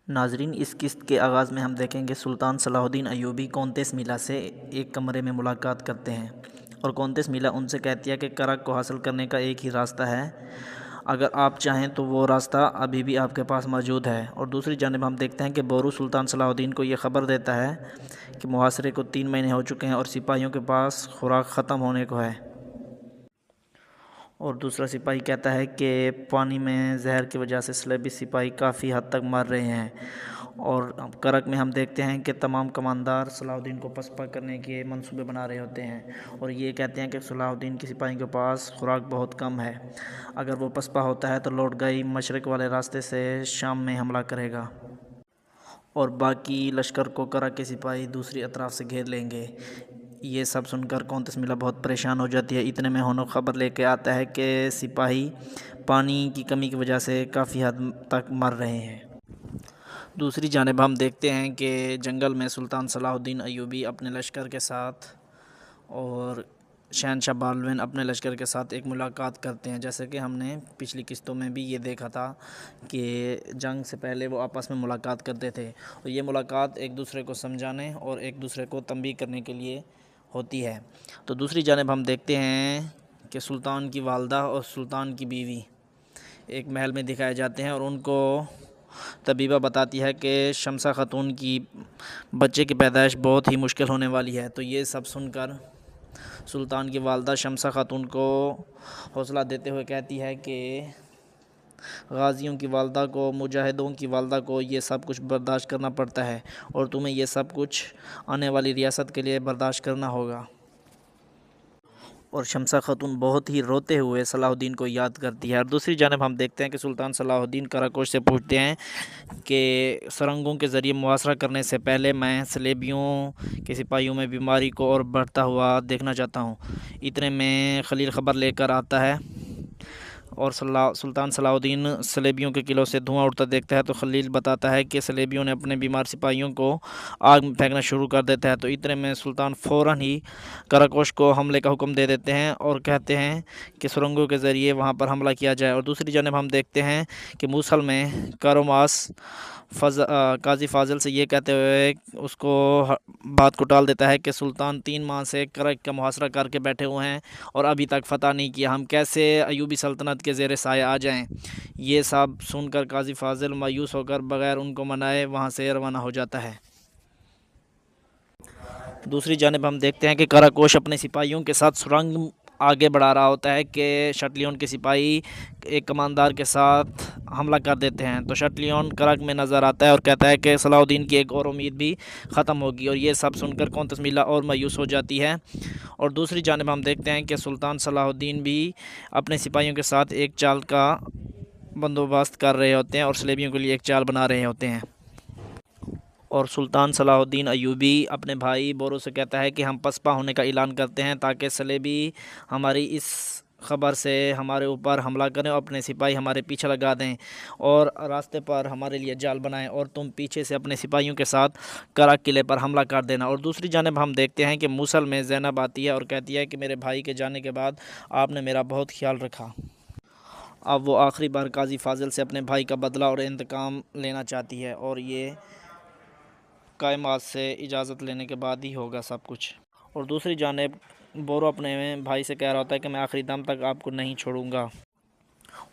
नाजरीन, इस किस्त के आगाज़ में हम देखेंगे सुल्तान सलाहुद्दीन अय्यूबी कोंतेस मिला से एक कमरे में मुलाकात करते हैं और कोंतेस मिला उनसे कहती है कि करक को हासिल करने का एक ही रास्ता है, अगर आप चाहें तो वो रास्ता अभी भी आपके पास मौजूद है। और दूसरी जानिब हम देखते हैं कि बोरू सुल्तान सलाहुद्दीन को ये ख़बर देता है कि मुहासरे को 3 महीने हो चुके हैं और सिपाहियों के पास खुराक ख़त्म होने को है। और दूसरा सिपाही कहता है कि पानी में जहर की वजह से सलेबी सिपाही काफ़ी हद तक मर रहे हैं। और करक में हम देखते हैं कि तमाम कमांडर सलाहुद्दीन को पसपा करने के मंसूबे बना रहे होते हैं और ये कहते हैं कि सलाहुद्दीन के सिपाहियों के पास खुराक बहुत कम है, अगर वो पसपा होता है तो लौट गई मशरक़ वाले रास्ते से शाम में हमला करेगा और बाकी लश्कर को करक के सिपाही दूसरी अतराफ से घेर लेंगे। ये सब सुनकर कोंतेस मिला बहुत परेशान हो जाती है। इतने में होनो ख़बर लेके आता है कि सिपाही पानी की कमी की वजह से काफ़ी हद तक मर रहे हैं। दूसरी जानिब हम देखते हैं कि जंगल में सुल्तान सलाहुद्दीन अय्यूबी अपने लश्कर के साथ और शहनशाह बालबन अपने लश्कर के साथ एक मुलाकात करते हैं। जैसे कि हमने पिछली किस्तों में भी ये देखा था कि जंग से पहले वो आपस में मुलाकात करते थे और ये मुलाकात एक दूसरे को समझाने और एक दूसरे को तंबीह करने के लिए होती है। तो दूसरी जानिब हम देखते हैं कि सुल्तान की वालदा और सुल्तान की बीवी एक महल में दिखाए जाते हैं और उनको तबीबा बताती है कि शमसा खातून की बच्चे की पैदाइश बहुत ही मुश्किल होने वाली है। तो ये सब सुनकर सुल्तान की वालदा शमसा खातून को हौसला देते हुए कहती है कि गाज़ियों की वालदा को, मुजाहिदों की वालदा को ये सब कुछ बर्दाश्त करना पड़ता है और तुम्हें ये सब कुछ आने वाली रियासत के लिए बर्दाश्त करना होगा। और शमसा खातून बहुत ही रोते हुए सलाहुद्दीन को याद करती है। और दूसरी जानब हम देखते हैं कि सुल्तान सलाहुद्दीन कराकोश से पूछते हैं कि सुरंगों के ज़रिए मुहासरा करने से पहले मैं सलेबियों के सिपाहियों में बीमारी को और बढ़ता हुआ देखना चाहता हूँ। इतने में खलील ख़बर लेकर आता है और सुल्तान सलाहुद्दीन सलेबियों के किलों से धुआं उड़ता देखता है तो खलील बताता है कि सलेबियों ने अपने बीमार सिपाहियों को आग में फेंकना शुरू कर देता है। तो इतने में सुल्तान फ़ौरन ही कराकोश को हमले का हुक्म दे देते हैं और कहते हैं कि सुरंगों के ज़रिए वहां पर हमला किया जाए। और दूसरी जानब हम देखते हैं कि मूसल में कारोमास काजी फाजिल से ये कहते हुए उसको बात को टाल देता है कि सुल्तान 3 माह से करक का मुहासरा करके बैठे हुए हैं और अभी तक फ़तह नहीं किया, हम कैसे अयूबी सल्तनत के ज़ेर साए आ जाएं। ये सब सुनकर काजी फाजिल मायूस होकर बग़ैर उनको मनाए वहाँ से रवाना हो जाता है। दूसरी जानब हम देखते हैं कि कराकोश अपने सिपाहियों के साथ सुरंग आगे बढ़ा रहा होता है कि शटलियन के सिपाही एक कमांडर के साथ हमला कर देते हैं। तो शटलियन करक में नज़र आता है और कहता है कि सलाहुद्दीन की एक और उम्मीद भी ख़त्म होगी और ये सब सुनकर कोंतेस मिला और मायूस हो जाती है। और दूसरी जानब हम देखते हैं कि सुल्तान सलाहुद्दीन भी अपने सिपाहियों के साथ एक चाल का बंदोबस्त कर रहे होते हैं और सलेबियों के लिए एक चाल बना रहे होते हैं। और सुल्तान सलाहुद्दीन अय्यूबी अपने भाई बोरो से कहता है कि हम पसपा होने का ऐलान करते हैं ताकि सलेबी हमारी इस ख़बर से हमारे ऊपर हमला करें और अपने सिपाही हमारे पीछे लगा दें और रास्ते पर हमारे लिए जाल बनाएं और तुम पीछे से अपने सिपाहियों के साथ करक किले पर हमला कर देना। और दूसरी जानब हम देखते हैं कि मूसल में ज़ैनब आती है और कहती है कि मेरे भाई के जाने के बाद आपने मेरा बहुत ख्याल रखा। अब वो आखिरी बार काजी फाजिल से अपने भाई का बदला और इंतकाम लेना चाहती है और ये कायमात से इजाज़त लेने के बाद ही होगा सब कुछ। और दूसरी जानिब बोरो अपने भाई से कह रहा होता है कि मैं आखिरी दम तक आपको नहीं छोड़ूंगा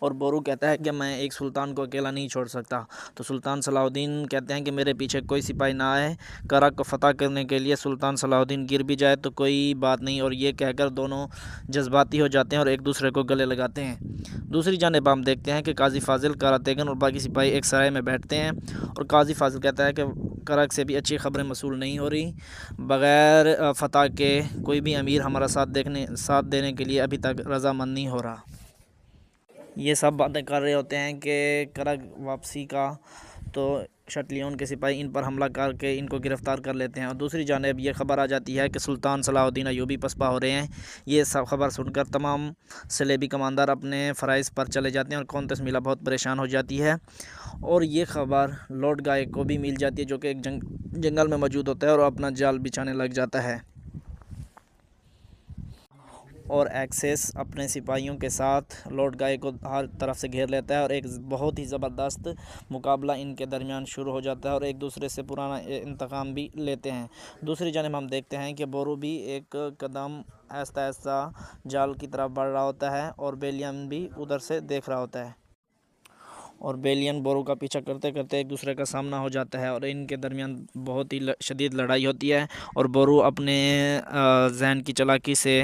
और बोरू कहता है कि मैं एक सुल्तान को अकेला नहीं छोड़ सकता। तो सुल्तान सलाहुद्दीन कहते हैं कि मेरे पीछे कोई सिपाही ना आए, करक को फ़तह करने के लिए सुल्तान सलाहुद्दीन गिर भी जाए तो कोई बात नहीं। और ये कहकर दोनों जज्बाती हो जाते हैं और एक दूसरे को गले लगाते हैं। दूसरी जानिब हम देखते हैं कि काजी फाजिल, कारा तेगन और बाकी सिपाही एक सराय में बैठते हैं और काजी फाजिल कहता है कि करक से भी अच्छी खबरें मसूल नहीं हो रही, बग़ैर फ़तह के कोई भी अमीर हमारा साथ देने के लिए अभी तक रज़ामंद नहीं हो रहा। ये सब बातें कर रहे होते हैं कि करक वापसी का, तो शटलियन के सिपाही इन पर हमला करके इनको गिरफ़्तार कर लेते हैं। और दूसरी जानिब ये ख़बर आ जाती है कि सुल्तान सलाहुद्दीन अय्यूबी पसपा हो रहे हैं। ये सब खबर सुनकर तमाम सलेबी कमांडर अपने फ़राइज़ पर चले जाते हैं और कोंतेस मिला बहुत परेशान हो जाती है। और ये ख़बर लॉर्ड गाय को भी मिल जाती है जो कि एक जंगल में मौजूद होता है और अपना जाल बिछाने लग जाता है। और एक्सेस अपने सिपाहियों के साथ लॉर्ड गाय को हर तरफ से घेर लेता है और एक बहुत ही ज़बरदस्त मुकाबला इनके दरमियान शुरू हो जाता है और एक दूसरे से पुराना इंतकाम भी लेते हैं। दूसरी जानिब हम देखते हैं कि बोरू भी एक कदम आहिस्ता आहिस्ता जाल की तरफ बढ़ रहा होता है और बेलियन भी उधर से देख रहा होता है और बेलियन बोरू का पीछा करते करते एक दूसरे का सामना हो जाता है और इनके दरमियान बहुत ही शदीद लड़ाई होती है और बोरू अपने जहन की चालाकी से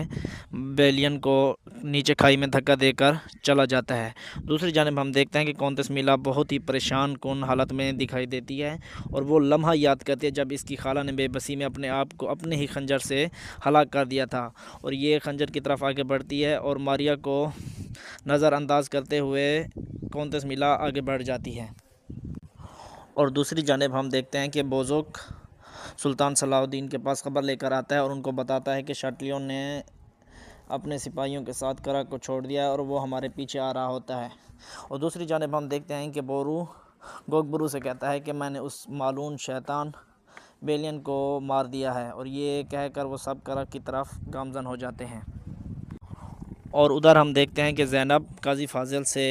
बेलियन को नीचे खाई में धक्का देकर चला जाता है। दूसरी जानिब हम देखते हैं कि कौंतेस मिला बहुत ही परेशान कुन हालत में दिखाई देती है और वो लम्हा याद करती है जब इसकी खाला ने बेबसी में अपने आप को अपने ही खंजर से हलाक कर दिया था और ये खंजर की तरफ आगे बढ़ती है और मारिया को नज़रअंदाज करते हुए कौंतेस मिला आगे बढ़ जाती है। और दूसरी जानिब हम देखते हैं कि बोज़ोक सुल्तान सलाहुद्दीन के पास खबर लेकर आता है और उनको बताता है कि शटलियोन ने अपने सिपाहियों के साथ करा को छोड़ दिया और वो हमारे पीछे आ रहा होता है। और दूसरी जानिब हम देखते हैं कि बोरू गोगबरू से कहता है कि मैंने उस मालून शैतान बेलियन को मार दिया है और ये कहकर वो सब करक की तरफ गामजन हो जाते हैं। और उधर हम देखते हैं कि ज़ैनब काजी फ़ाज़िल से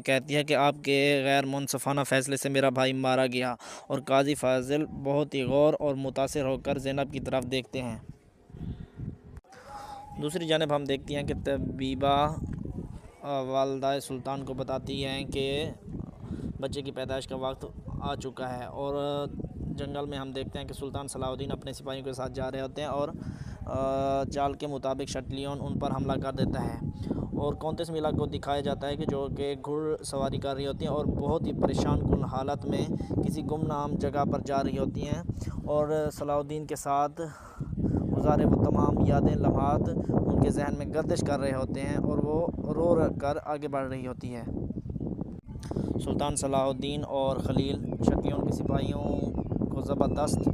कहती है कि आपके गैर मुनसफ़ाना फ़ैसले से मेरा भाई मारा गया और काजी फ़ाज़िल बहुत ही गौर और मुतासिर होकर ज़ैनब की तरफ देखते हैं। दूसरी जानिब हम देखती हैं कि तबीबा वालदा सुल्तान को बताती हैं कि बच्चे की पैदाइश का वक्त आ चुका है और जंगल में हम देखते हैं कि सुल्तान सलाहुद्दीन अपने सिपाहियों के साथ जा रहे होते हैं और चाल के मुताबिक शटलियोन उन पर हमला कर देता है और कौंतेस मिला को दिखाया जाता है कि जो कि घुड़सवारी कर रही होती हैं और बहुत ही परेशान कुन हालत में किसी गुमनाम जगह पर जा रही होती हैं और सलाहुद्दीन के साथ गुज़ारे वो तमाम यादें लम्हात उनके जहन में गर्दिश कर रहे होते हैं और वो रो कर आगे बढ़ रही होती है। सुल्तान सलाहुद्दीन और खलील शटलियोन के सिपाहियों को ज़बरदस्त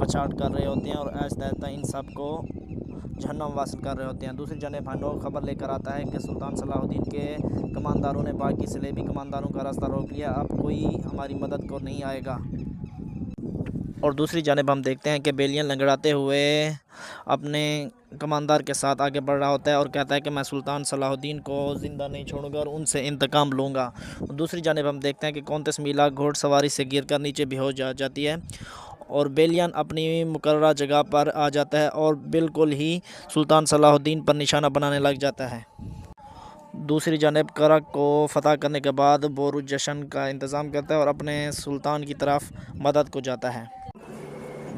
पछाड़ कर रहे होते हैं और आहिस्ता आहिस्ता इन सब को जहन्नम वासिल कर रहे होते हैं। दूसरी जानिब हंडोक खबर लेकर आता है कि सुल्तान सलाहुद्दीन के कमानदारों ने बाकी सलेबी कमानदारों का रास्ता रोक लिया, अब कोई हमारी मदद को नहीं आएगा। और दूसरी जानिब हम देखते हैं कि बेलियन लंगड़ाते हुए अपने कमानदार के साथ आगे बढ़ रहा होता है और कहता है कि मैं सुल्तान सलाहुद्दीन को ज़िंदा नहीं छोड़ूंगा और उनसे इंतकाम लूँगा। दूसरी जानिब हम देखते हैं कि कौंतेस मिला घोड़सवारी से गिरकर नीचे बेहोश जाती है और बेलियन अपनी मुकर्ररा जगह पर आ जाता है और बिल्कुल ही सुल्तान सलाहुद्दीन पर निशाना बनाने लग जाता है। दूसरी जानिब करक को फ़तह करने के बाद बोरू जश्न का इंतज़ाम करता है और अपने सुल्तान की तरफ मदद को जाता है।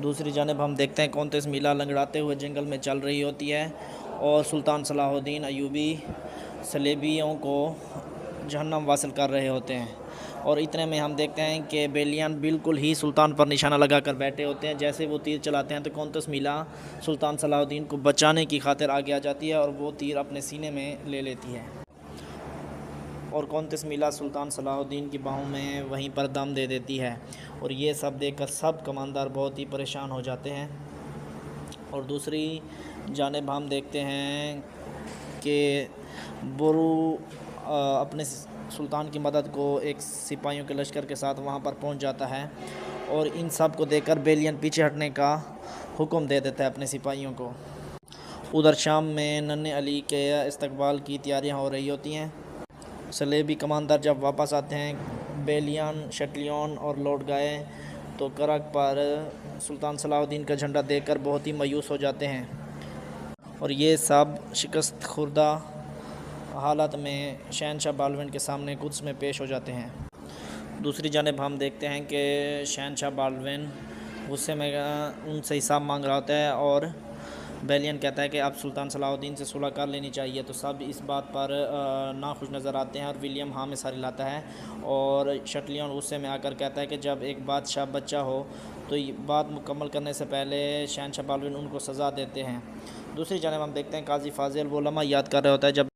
दूसरी जानिब हम देखते हैं कौंतेस मिला लंगड़ाते हुए जंगल में चल रही होती है और सुल्तान सलाहुद्दीन अयूबी सलेबियों को जहन्नम वासिल कर रहे होते हैं और इतने में हम देखते हैं कि बेलियन बिल्कुल ही सुल्तान पर निशाना लगा कर बैठे होते हैं। जैसे वो तीर चलाते हैं तो कौंतेस मिला सुल्तान सलाहुद्दीन को बचाने की खातिर आगे आ जाती है और वो तीर अपने सीने में ले लेती है और कौंतेस मिला सुल्तान सलाहुद्दीन की बाहों में वहीं पर दम दे देती है और ये सब देखकर सब कमानदार बहुत ही परेशान हो जाते हैं। और दूसरी जानिब हम देखते हैं कि बोरू अपने सुल्तान की मदद को एक सिपाहियों के लश्कर के साथ वहां पर पहुंच जाता है और इन सब को देखकर बेलियन पीछे हटने का हुक्म दे देता है अपने सिपाहियों को। उधर शाम में नन्हे अली के इस्तकबाल की तैयारियां हो रही होती हैं। सलेबी कमांडर जब वापस आते हैं बेलियन शटलियोन और लौट गए तो करक पर सुल्तान सलाहुद्दीन का झंडा देखकर बहुत ही मायूस हो जाते हैं और ये सब शिकस्त खुर्दा हालत में शहनशाह बालविन के सामने कुद्स में पेश हो जाते हैं। दूसरी जानिब हम देखते हैं कि शहनशाह बालविन गुस्से में उनसे हिसाब मांग रहा होता है और बेलियन कहता है कि अब सुल्तान सलाहुद्दीन से सुलह कर लेनी चाहिए। तो सब इस बात पर नाखुश नज़र आते हैं और विलियम हाँ में सारी लाता है और शटलियन गुस्से में आकर कहता है कि जब एक बादशाह बच्चा हो तो ये बात मुकम्मल करने से पहले शहनशाह बालविन उनको सज़ा देते हैं। दूसरी जानिब हम देखते हैं काजी फ़ाज़िल वो लम्हा याद कर रहे होता है जब